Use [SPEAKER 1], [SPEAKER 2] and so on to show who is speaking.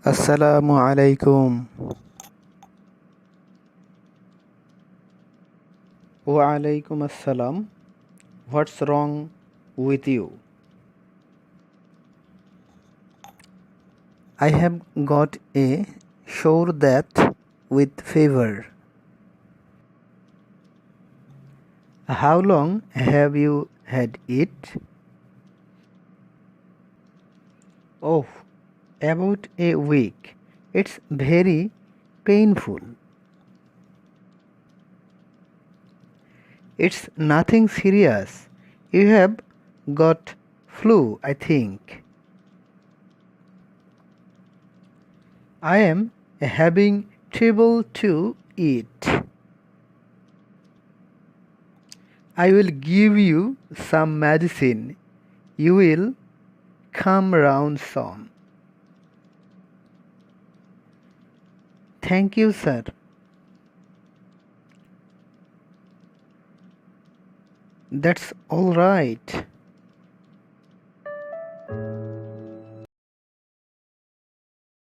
[SPEAKER 1] Assalamu alaikum. Wa alaikum assalam. What's wrong with you? I have got a sore that with fever. How long have you had it? Oh, about a week. It's very painful. It's nothing serious. You have got flu, I think. I am having trouble to eat. I will give you some medicine. You will come round soon. Thank you, sir. That's all right.